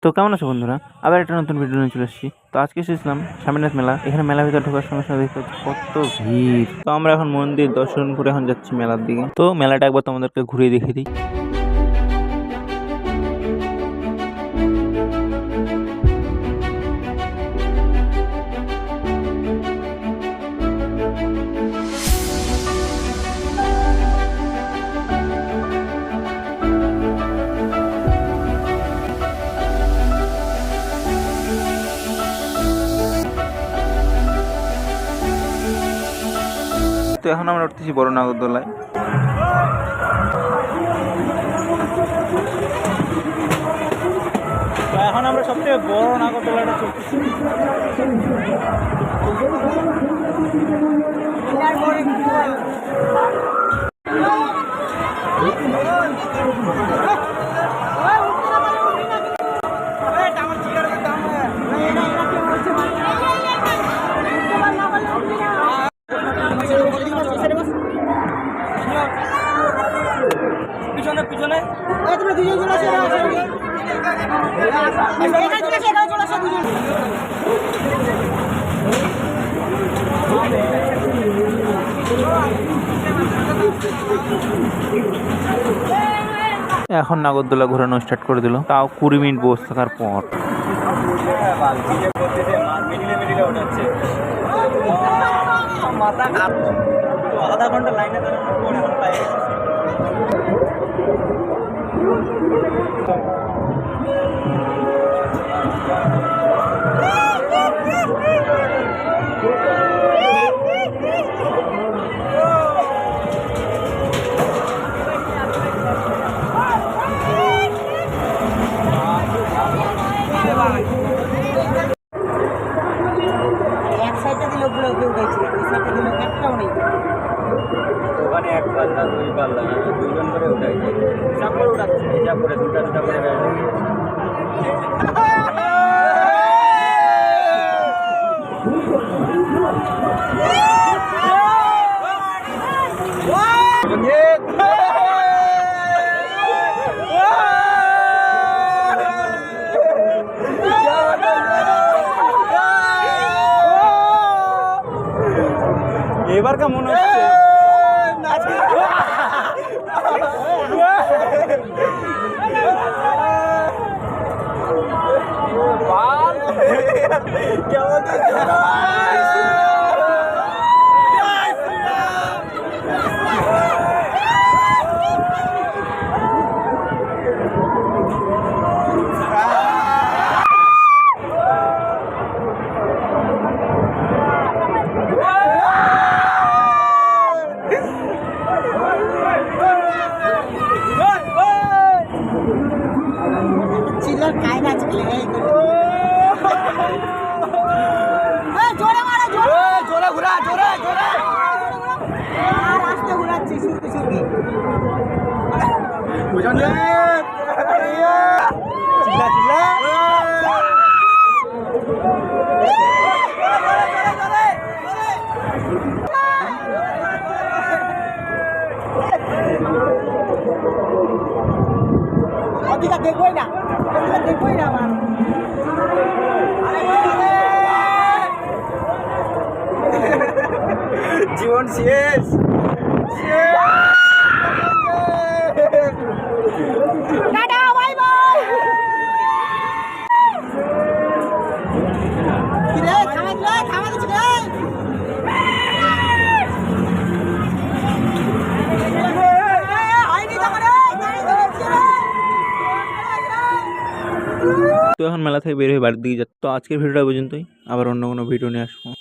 তো কেমন আছো বন্ধুরা, আবার একটা নতুন ভিডিও নিয়ে চলে এসেছি। তো আজকে এসেছিলাম স্বামীনাথ মেলা। এখানে মেলার ভিতরে ঢোকার সঙ্গে সঙ্গে দেখতে পাচ্ছি কত ভিড়। তো আমরা এখন মন্দির দর্শন করে এখন যাচ্ছি মেলার দিকে। তো মেলাটা একবার তোমাদেরকে ঘুরিয়ে দেখিয়ে দিই। তো এখন আমরা উঠতেছি বড় নাগরদোলায়। তো এখন আমরা সবথেকে বড় নাগরদোলাটা চলতেছি। পিছনে পিছনে তোমরা দুজন চলে আসো, এখন নাগরদোলা ঘোরানো স্টার্ট করে দিল, তাও 20 মিনিট বসে থাকার পর। আধা ঘন্টা লাইনে দাঁড়ানোর পর এখন পায়ে এক সাইডে দিল পুরো কেউ গেছে, ওই সাইডে দিল একটাও নেই। ওখানে এক পাল্লা দুই পাল্লা দুজন করে উঠাইছে, সব করে উঠাচ্ছে, যা করে দুটা দুটা করে এবার কেমন হচ্ছে? দেখবই না, দেখবই না আমার জীবন শেষ। তো এখন মেলা থেকে বের হয়ে বাড়ির দিকে যাচ্ছে। তো আজকের ভিডিওটা পর্যন্তই, আবার অন্য কোনো ভিডিও নিয়ে আসবো।